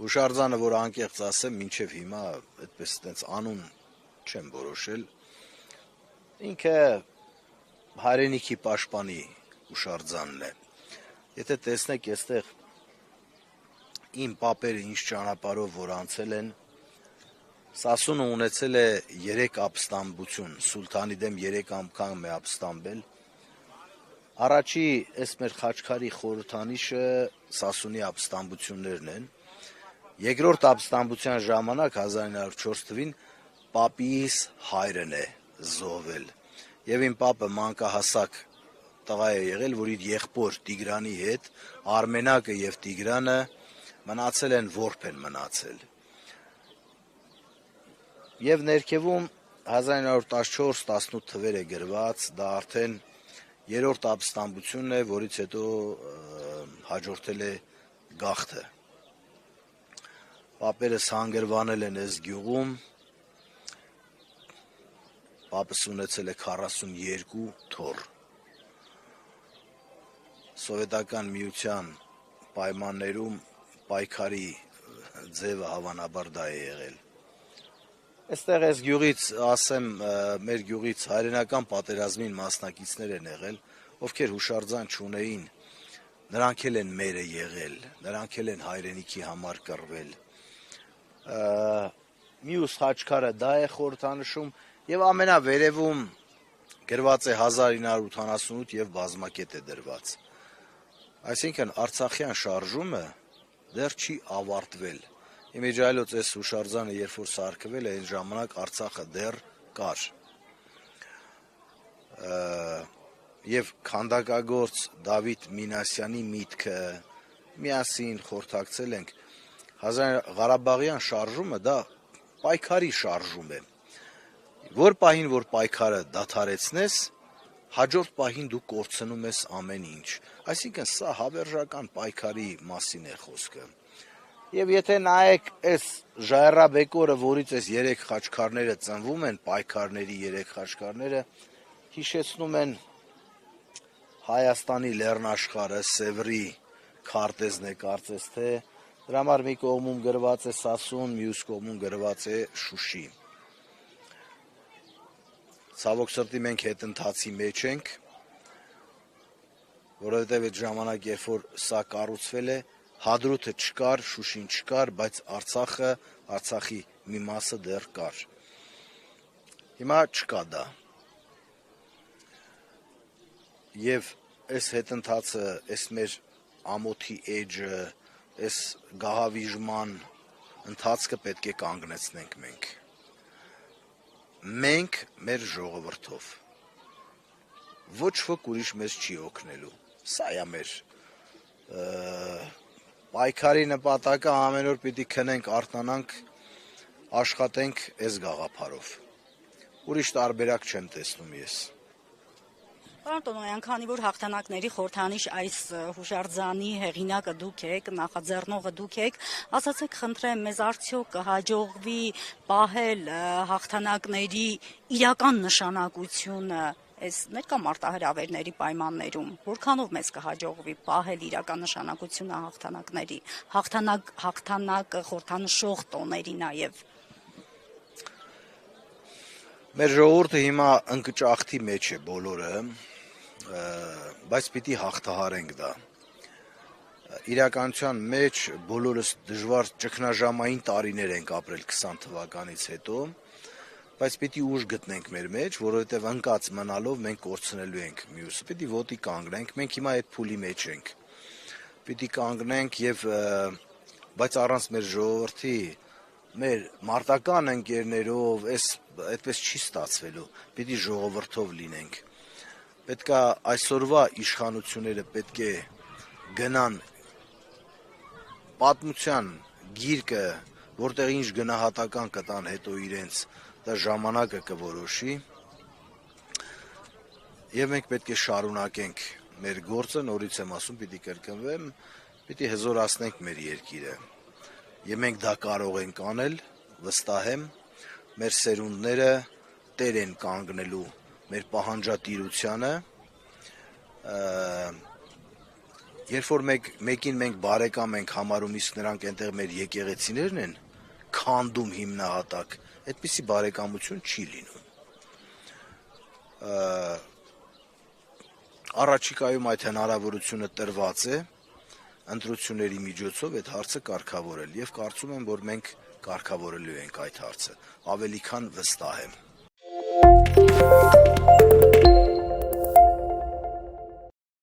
Հուշարձանը, որ անկեղծ ասեմ, մինչև հիմա այդպես տենց անուն չեմ որոշել, ինքը հայրենիքի պաշտպանի հուշարձանն է, եթե տեսնեք այստեղ իմ պապերը ինչ ճանապարհով որ անցել են, Սասունը ունեցել է 3 ապստամբություն, Սուլթանի դեմ 3 անգամ է ապստամբել, առաջի այս մեր Խաչքարի խորհրդանիշը Սասունի ապստամբություններն են, երկրորդ ապստամբության ժամանակ 1904 թվին պապիս հայրն է զոհվել, եւ իմ պապը մանկահասակ տղա է եղել, որ իր եղբոր Տիգրանի հետ Արմենակը եւ Տիգրանը մնացել են որբ են մնացել։ Եվ ներքևում 1914-18 թվեր է գրված, դա արդեն երրորդ ապստամբությունն է, որից հետո հաջորդել է գաղթը։ Պապերս հանգրվանել են այս գյուղում, պապս ունեցել է 42 թոռ։ Սովետական միության պայմաններում պայքարի ձևը հավանաբար դա է եղել։ Այստեղ այս գյուղից, ասեմ, մեր գյուղից հայրենական պատերազմին մասնակիցներ են եղել, ովքեր հուշարձան չունեին, նրանք էլ են մերը եղել, նրանք էլ են հայրենիքի համար կռվել։ Մյուս Խաչքարը դա է խորհրդանշում եւ ամենավերևում գրված է 1988 եւ բազմակետ է դրված։ Այսինքն Արցախյան շարժումը դեռ չի ավարտվել։ Իմիջիայլոց այս հուշարձանը երբ որ սարքվել է, այն ժամանակ Արցախը դեռ կար։ Եվ քանդակագործ Դավիթ Մինասյանի միտքը միասին խորհրդակցել ենք, Ղարաբաղյան շարժումը դա պայքարի շարժում է։ Որ պահին որ պայքարը դադարեցնես, հաջորդ պահին դու կորցնում ես ամեն ինչ։ Այսինքն սա հավերժական պայքարի մասին է խոսքը։ Եվ եթե նայեք այս ժայռաբեկորը, որից այս 3 խաչքարները ծնվում են, պայքարների 3 խաչքարները, հիշեցնում են Հայաստանի լեռնաշխարհը, Սևրի քարտեզն է կարծես թե, դրա համար մի կողմում գրված է Սասուն, մյուս կողմում գրված է Շուշի։ Ցավոք սրտի մենք հետընթացի մեջ ենք, որովհետև այդ ժամանակ, երբ որ սա կառուցվել է, Հադրութը չկար, Շուշին չկար, բայց Արցախը, Արցախի մի մասը դեռ կար։ Հիմա չկա դա։ Եվ այս հետընթացը, այս մեր ամոթի էջը, այս գահավիժման ընթացքը պետք է կանգնեցնենք մենք։ Մենք մեր ժողովրդով։ Ոչ ոք ուրիշ մեզ չի օգնելու։ Սա է մեր պայքարի նպատակը, ամեն օր պիտի քնենք, արթնանանք, աշխատենք այս գաղափարով։ Ուրիշ տարբերակ չեմ տեսնում ես։ Պարոն Տոնոյան, քանի որ հաղթանակների խորհրդանիշ այս հուշարձանի հեղինակը դուք եք, նախաձեռնողը դուք եք, ասացեք խնդրեմ, մեզ արդյոք կհաջողվի պահել հաղթանակների իրական նշանակությունը այս ներկա մարտահրավերների պայմաններում, որքանով մեզ կհաջողվի պահել իրական նշանակությունը հաղթանակների, հաղթանակը խորհրդանշող տոների նաև։ Մեր ժողովուրդը հիմա ընկճախտի մեջ է բոլորը, բայց պիտի հաղթահարենք դա։ Իրականության մեջ բոլորս դժվար ճգնաժամային տարիներ ենք ապրել 20 թվականից հետո, բայց պիտի ուժ գտնենք մեր մեջ, որովհետև ընկած մնալով մենք կորցնելու ենք մյուսը, պիտի ոտի կանգնենք, մենք հիմա այդ փուլի մեջ ենք, պիտի կանգնենք եւ բայց առանց մեր ժողովրդի, մեր մարտական ընկերներով, այդպես չի ստացվելու, պիտի ժողովրդով լինենք, պետք է այսօրվա իշխանությունները պետք է գնան պատմության գիրկը, որտեղ ինչ գնահատական կտան հետո իրենց, դա ժամանակը կորոշի եւ մենք պետք է շարունակենք մեր գործը, նորից եմ ասում, պիտի կրկնվեմ, պիտի հզորացնենք մեր երկիրը եւ մենք դա կարող ենք անել, վստահ եմ, մեր սերունդները տեր են կանգնելու մեր պահանջատիրությանը երբ որ մեկին մենք բարեկամ ենք համարում, իսկ նրանք այնտեղ մեր եկեղեցիներն են քանդում հիմնահատակ, այդպիսի բարեկամություն չի լինում։ Առաջիկայում այդ հնարավորությունը տրված է ընտրությունների միջոցով այդ հարցը կարգավորել եւ կարծում եմ, որ մենք կարգավորելու ենք այդ հարցը, ավելի քան վստահ եմ։